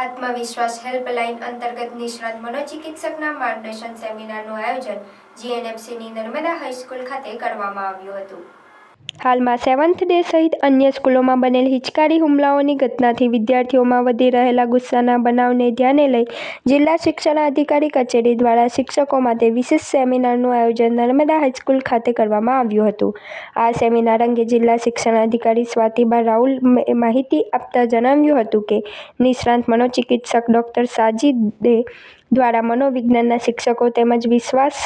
આત્મવિશ્વાસ હેલ્પલાઇન અંતર્ગત નિષ્ણાત મનોચિકિત્સકના માર્ગદર્શન સેમિનારનું આયોજન જીએનએફસીની નર્મદા હાઈસ્કૂલ ખાતે કરવામાં આવ્યું હતું। હાલમાં 7th ડે સહિત અન્ય સ્કૂલોમાં બનેલ હિચકારી હુમલાઓની ઘટનાથી વિદ્યાર્થીઓમાં વધી રહેલા ગુસ્સાના બનાવને ધ્યાને લઈ જિલ્લા શિક્ષણાધિકારી કચેરી દ્વારા શિક્ષકો માટે વિશેષ સેમિનારનું આયોજન નર્મદા હાઈસ્કૂલ ખાતે કરવામાં આવ્યું હતું। આ સેમિનાર અંગે જિલ્લા શિક્ષણાધિકારી સ્વાતિબા રાહુલ માહિતી આપતા જણાવ્યું હતું કે નિષ્ણાત મનોચિકિત્સક ડોક્ટર સાજીદે દ્વારા મનોવિજ્ઞાનના શિક્ષકો તેમજ વિશ્વાસ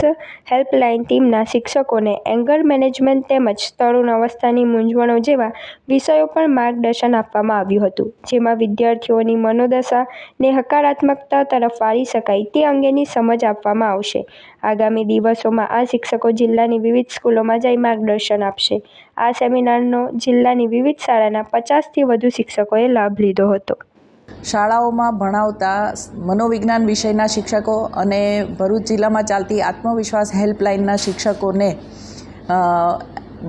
હેલ્પલાઇન ટીમના શિક્ષકોને એંગર મેનેજમેન્ટ તેમજ તરુણ અવસ્થાની મૂંઝવણો જેવા વિષયો પર માર્ગદર્શન આપવામાં આવ્યું હતું, જેમાં વિદ્યાર્થીઓની મનોદશાને હકારાત્મકતા તરફ વાળી શકાય તે અંગેની સમજ આપવામાં આવશે। આગામી દિવસોમાં આ શિક્ષકો જિલ્લાની વિવિધ સ્કૂલોમાં જઈ માર્ગદર્શન આપશે। આ સેમિનારનો જિલ્લાની વિવિધ શાળાના 50થી વધુ શિક્ષકોએ લાભ લીધો હતો। શાળાઓમાં ભણાવતા મનોવિજ્ઞાન વિષયના શિક્ષકો અને ભરૂચ જિલ્લામાં ચાલતી આત્મવિશ્વાસ હેલ્પલાઇનના શિક્ષકોને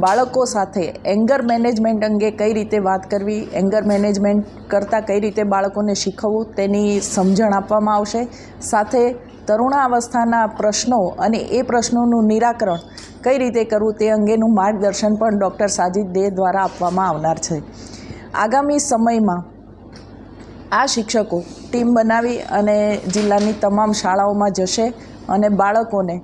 બાળકો સાથે એંગર મેનેજમેન્ટ અંગે કઈ રીતે વાત કરવી, એંગર મેનેજમેન્ટ કરતાં કઈ રીતે બાળકોને શીખવવું તેની સમજણ આપવામાં આવશે। સાથે તરુણાવસ્થાના પ્રશ્નો અને એ પ્રશ્નોનું નિરાકરણ કઈ રીતે કરવું તે અંગેનું માર્ગદર્શન પણ ડૉક્ટર સાજીદ દે દ્વારા આપવામાં આવનાર છે। આગામી સમયમાં આ શિક્ષકો ટીમ બનાવી અને જિલ્લાની તમામ શાળાઓમાં જશે અને બાળકોને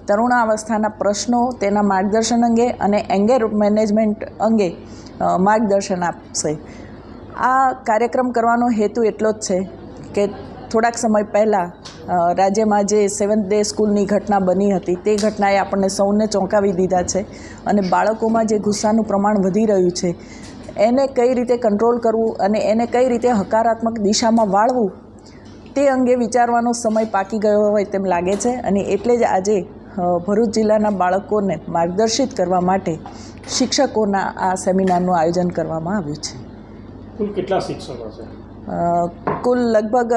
તરુણાવસ્થાના પ્રશ્નો, તેના માર્ગદર્શન અંગે અને એંગર મેનેજમેન્ટ અંગે માર્ગદર્શન આપશે। આ કાર્યક્રમ કરવાનો હેતુ એટલો જ છે કે થોડાક સમય પહેલાં રાજ્યમાં જે 7th ડે સ્કૂલની ઘટના બની હતી તે ઘટનાએ આપણને સૌને ચોંકાવી દીધા છે અને બાળકોમાં જે ગુસ્સાનું પ્રમાણ વધી રહ્યું છે એને કઈ રીતે કંટ્રોલ કરવું અને એને કઈ રીતે હકારાત્મક દિશામાં વાળવું તે અંગે વિચારવાનો સમય પાકી ગયો હોય તેમ લાગે છે અને એટલે જ આજે ભરૂચ જિલ્લાના બાળકોને માર્ગદર્શિત કરવા માટે શિક્ષકોના આ સેમિનારનું આયોજન કરવામાં આવ્યું છે। કુલ કેટલા શિક્ષકો છે? કુલ લગભગ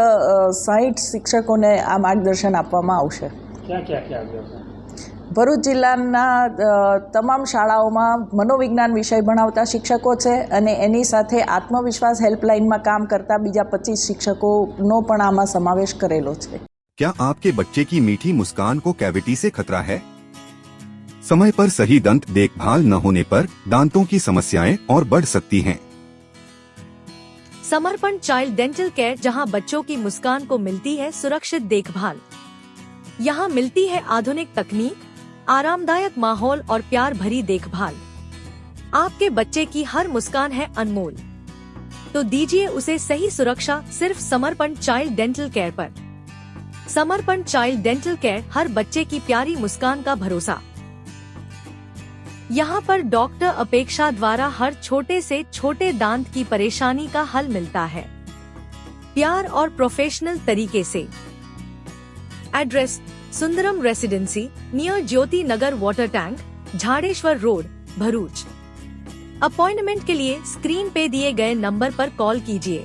60 શિક્ષકોને આ માર્ગદર્શન આપવામાં આવશે। ક્યાં આવ્યો છે? ભરૂચ જિલ્લાના તમામ શાળાઓમાં મનોવિજ્ઞાન વિષય ભણાવતા શિક્ષકો છે અને એની સાથે આત્મવિશ્વાસ હેલ્પલાઇનમાં કામ કરતા બીજા 25 શિક્ષકોનો પણ આમાં સમાવેશ કરેલો છે। क्या आपके बच्चे की मीठी मुस्कान को कैविटी से खतरा है? समय पर सही दंत देखभाल न होने पर दांतों की समस्याएं और बढ़ सकती हैं। समर्पण चाइल्ड डेंटल केयर, जहां बच्चों की मुस्कान को मिलती है सुरक्षित देखभाल। यहाँ मिलती है आधुनिक तकनीक, आरामदायक माहौल और प्यार भरी देखभाल। आपके बच्चे की हर मुस्कान है अनमोल, तो दीजिए उसे सही सुरक्षा सिर्फ समर्पण चाइल्ड डेंटल केयर पर। समर्पण चाइल्ड डेंटल केयर, हर बच्चे की प्यारी मुस्कान का भरोसा। यहाँ पर डॉक्टर अपेक्षा द्वारा हर छोटे से छोटे दांत की परेशानी का हल मिलता है, प्यार और प्रोफेशनल तरीके से। Address: Sundaram residency, near Jyoti Nagar water tank, Jhadeshwar road, Bharuch. Appointment के लिए स्क्रीन पे दिए गए नंबर पर कॉल कीजिए।